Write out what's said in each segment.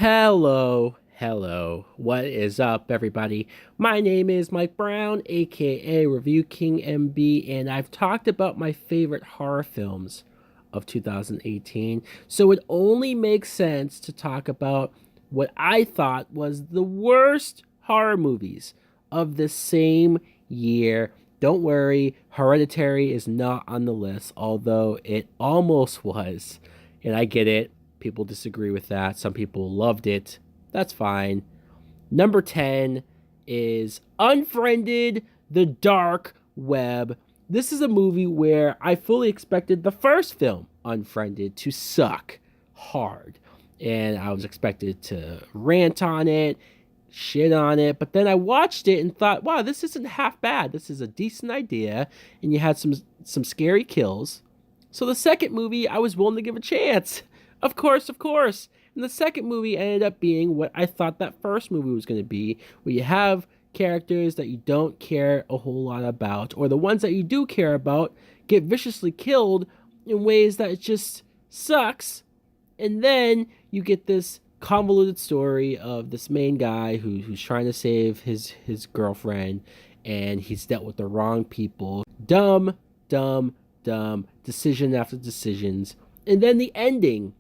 Hello. What is up, everybody? My name is Mike Brown, aka ReviewKingMB, and I've talked about my favorite horror films of 2018. So it only makes sense to talk about what I thought was the worst horror movies of the same year. Don't worry, Hereditary is not on the list, although it almost was. And I get it. People disagree with that. Some people loved it. That's fine. Number 10 is Unfriended, The Dark Web. This is a movie where I fully expected the first film, Unfriended, to suck hard. And I was expected to rant on it, shit on it. But then I watched it and thought, wow, this isn't half bad. This is a decent idea. And you had some scary kills. So the second movie, I was willing to give a chance. Of course. And the second movie ended up being what I thought that first movie was going to be, where you have characters that you don't care a whole lot about, or the ones that you do care about get viciously killed in ways that it just sucks. And then you get this convoluted story of this main guy who's trying to save his girlfriend, and he's dealt with the wrong people. Dumb decision after decisions. And then the ending.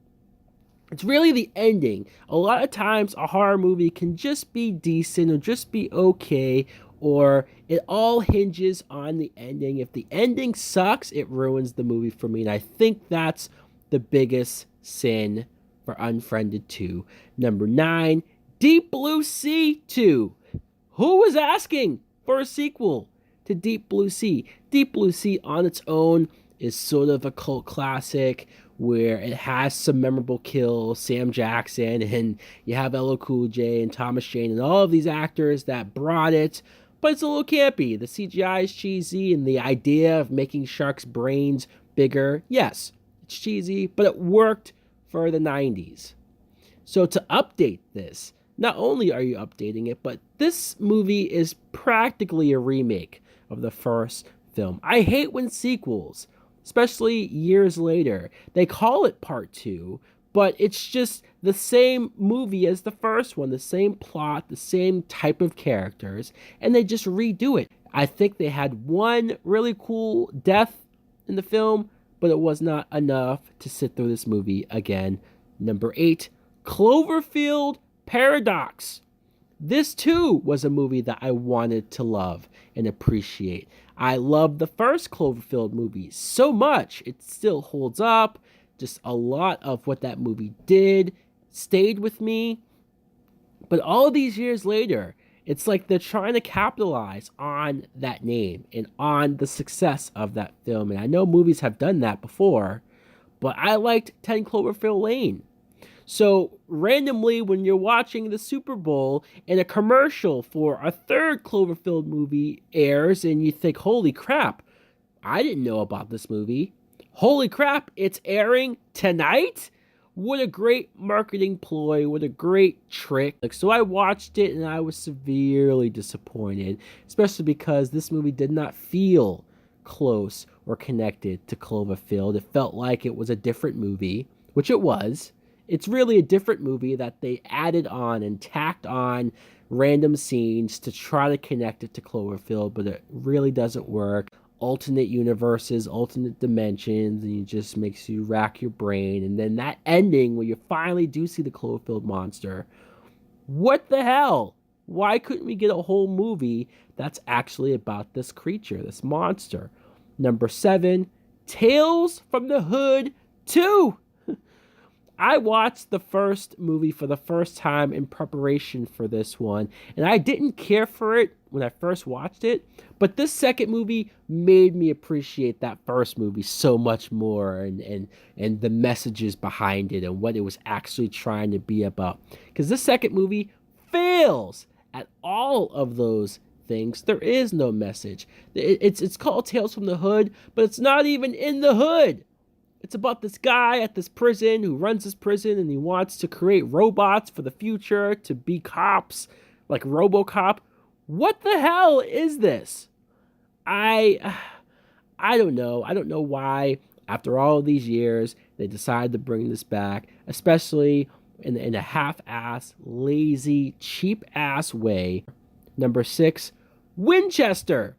It's really the ending. A lot of times a horror movie can just be decent or just be okay, or it all hinges on the ending. If the ending sucks, it ruins the movie for me. And I think that's the biggest sin for Unfriended 2. Number 9, Deep Blue Sea 2. Who was asking for a sequel to Deep Blue Sea? Deep Blue Sea on its own is sort of a cult classic where it has some memorable kills, Sam Jackson, and you have LL Cool J and Thomas Jane and all of these actors that brought it, but it's a little campy. The CGI is cheesy, and the idea of making sharks' brains bigger, yes, it's cheesy, but it worked for the 90s. So to update this, not only are you updating it, but this movie is practically a remake of the first film. I hate when sequels, especially years later, they call it part 2, but it's just the same movie as the first one, the same plot, the same type of characters, and they just redo it. I think they had one really cool death in the film, but it was not enough to sit through this movie again. Number 8, Cloverfield Paradox. This too was a movie that I wanted to love and appreciate. I loved the first Cloverfield movie so much. It still holds up. Just a lot of what that movie did stayed with me. But all these years later, it's like they're trying to capitalize on that name and on the success of that film. And I know movies have done that before, but I liked 10 Cloverfield Lane. So randomly, when you're watching the Super Bowl and a commercial for a third Cloverfield movie airs and you think, holy crap, I didn't know about this movie. Holy crap, it's airing tonight? What a great marketing ploy. What a great trick. So I watched it and I was severely disappointed, especially because this movie did not feel close or connected to Cloverfield. It felt like it was a different movie, which it was. It's really a different movie that they added on and tacked on random scenes to try to connect it to Cloverfield, but it really doesn't work. Alternate universes, alternate dimensions, and it just makes you rack your brain. And then that ending where you finally do see the Cloverfield monster. What the hell? Why couldn't we get a whole movie that's actually about this creature, this monster? Number 7, Tales from the Hood 2. I watched the first movie for the first time in preparation for this one, and I didn't care for it when I first watched it, but this second movie made me appreciate that first movie so much more, and the messages behind it and what it was actually trying to be about. Because this second movie fails at all of those things. There is no message. It's called Tales from the Hood, but it's not even in the hood. It's about this guy at this prison who runs this prison, and he wants to create robots for the future to be cops, like RoboCop. What the hell is this? I don't know. I don't know why, after all of these years, they decided to bring this back, especially in a half-ass, lazy, cheap-ass way. Number 6, Winchester.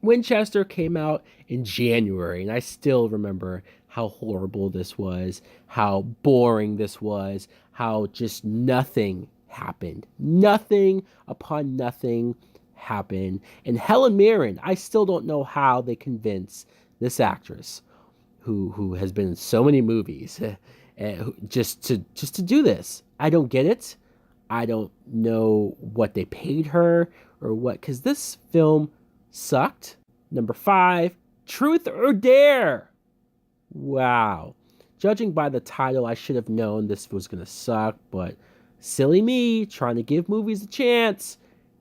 Winchester came out in January, and I still remember how horrible this was, how boring this was, how just nothing happened. Nothing upon nothing happened. And Helen Mirren, I still don't know how they convince this actress who has been in so many movies just to do this. I don't get it. I don't know what they paid her or what, because this film sucked. Number 5, Truth or Dare. Wow. Judging by the title, I should have known this was going to suck, but silly me, trying to give movies a chance.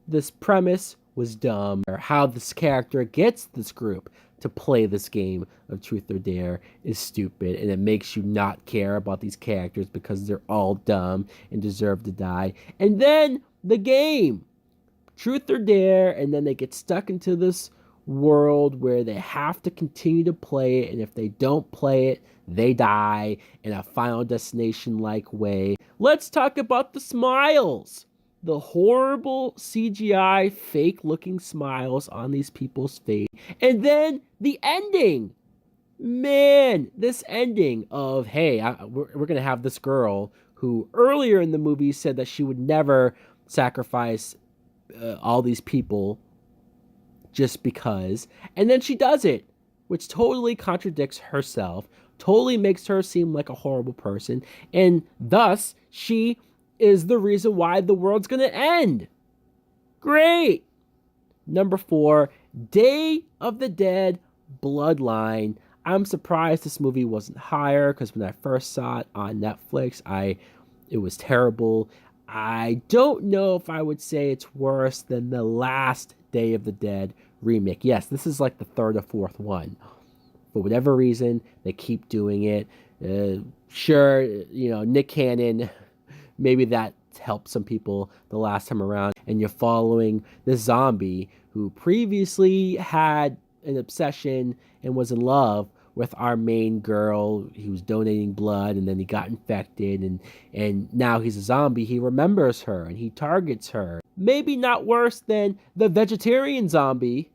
This premise was dumb. Or how this character gets this group to play this game of Truth or Dare is stupid, and it makes you not care about these characters because they're all dumb and deserve to die. And then the game, Truth or Dare, and then they get stuck into this world where they have to continue to play it, and if they don't play it, they die in a Final Destination like way. Let's talk about the smiles. The horrible CGI fake looking smiles on these people's face. And then the ending. Man, this ending of, hey, we're going to have this girl who earlier in the movie said that she would never sacrifice all these people just because. And then she does it, which totally contradicts herself, totally makes her seem like a horrible person. And thus, she is the reason why the world's going to end. Great. Number 4, Day of the Dead, Bloodline. I'm surprised this movie wasn't higher, because when I first saw it on Netflix, it was terrible. I don't know if I would say it's worse than the last Day of the Dead remake. Yes, this is like the 3rd or 4th one. For whatever reason, they keep doing it. Sure, Nick Cannon, maybe that helped some people the last time around. And you're following this zombie who previously had an obsession and was in love with our main girl. He was donating blood, and then he got infected, and now he's a zombie. He remembers her and he targets her. Maybe not worse than the vegetarian zombie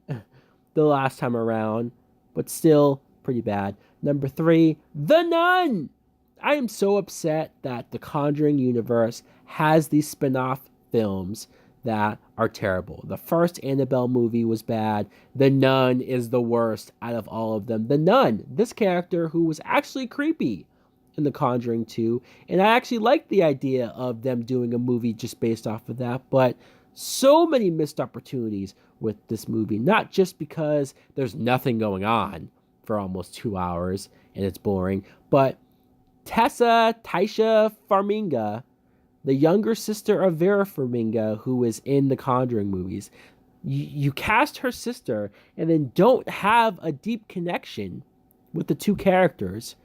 the last time around, but still pretty bad. Number 3, The Nun. I am so upset that the Conjuring universe has these spin-off films that are terrible. The first Annabelle movie was bad. The Nun is the worst out of all of them. The Nun, this character who was actually creepy in The Conjuring 2, and I actually liked the idea of them doing a movie just based off of that, but so many missed opportunities with this movie, not just because there's nothing going on for almost 2 hours and it's boring, but Taisha Farmiga, the younger sister of Vera Farmiga, who is in the Conjuring movies. You cast her sister and then don't have a deep connection with the two characters.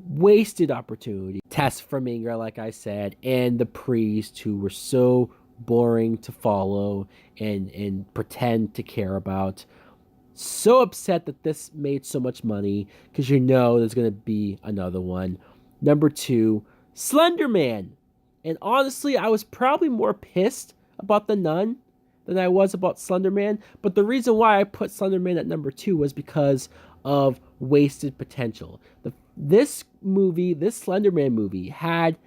Wasted opportunity. Tess Farmiga, like I said, and the priest, who were so boring to follow and pretend to care about. So upset that this made so much money, because there's going to be another one. Number 2, Slenderman. And honestly, I was probably more pissed about The Nun than I was about Slenderman. But the reason why I put Slenderman at number 2 was because of wasted potential. This Slenderman movie had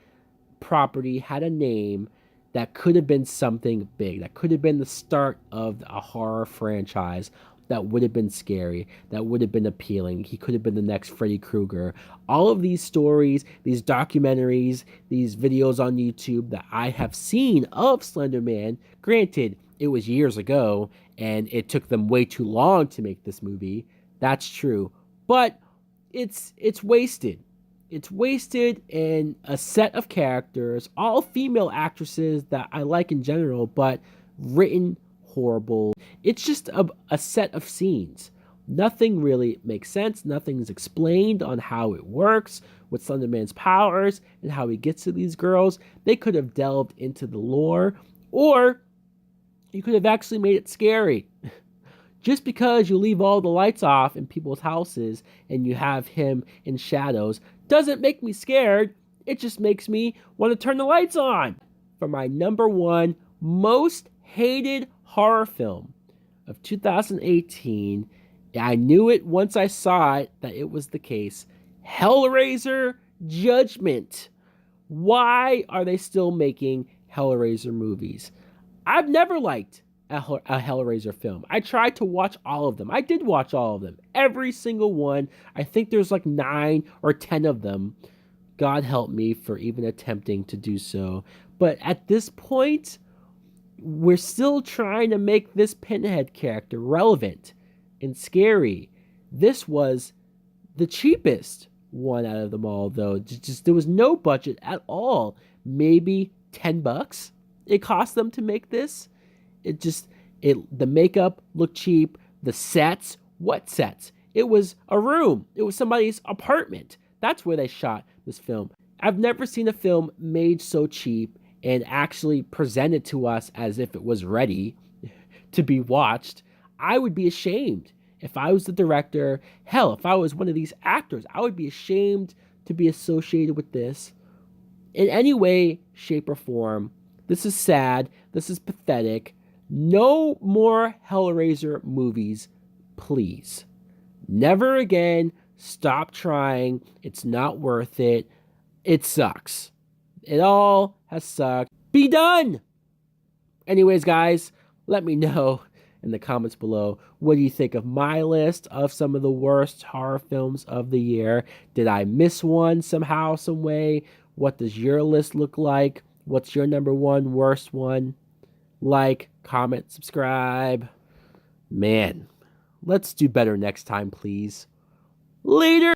property, had a name that could have been something big. That could have been the start of a horror franchise that would have been scary, that would have been appealing. He could have been the next Freddy Krueger. All of these stories, these documentaries, these videos on YouTube that I have seen of Slenderman, granted, it was years ago, and it took them way too long to make this movie. That's true. But it's wasted. It's wasted in a set of characters, all female actresses that I like in general, but written horrible. It's just a set of scenes. Nothing really makes sense. Nothing's explained on how it works with Slenderman's powers and how he gets to these girls. They could have delved into the lore, or you could have actually made it scary. Just because you leave all the lights off in people's houses and you have him in shadows doesn't make me scared. It just makes me want to turn the lights on. For my number one most hated horror film of 2018, I knew it once I saw it that it was the case. Hellraiser Judgment. Why are they still making Hellraiser movies? I've never liked a Hellraiser film. I tried to watch all of them. I did watch all of them. Every single one. I think there's like 9 or 10 of them. God help me for even attempting to do so. But at this point, we're still trying to make this Pinhead character relevant and scary. This was the cheapest one out of them all, though. Just there was no budget at all. Maybe $10 it cost them to make this. The makeup looked cheap. The sets, what sets? It was a room. It was somebody's apartment. That's where they shot this film. I've never seen a film made so cheap and actually presented to us as if it was ready to be watched. I would be ashamed if I was the director. Hell, if I was one of these actors, I would be ashamed to be associated with this in any way, shape, or form. This is sad. This is pathetic. No more Hellraiser movies, please. Never again. Stop trying. It's not worth it. It sucks. It all has sucked. Be done! Anyways, guys, let me know in the comments below, what do you think of my list of some of the worst horror films of the year? Did I miss one somehow, some way? What does your list look like? What's your number one worst one? Like, comment, subscribe. Man, let's do better next time, please. Later!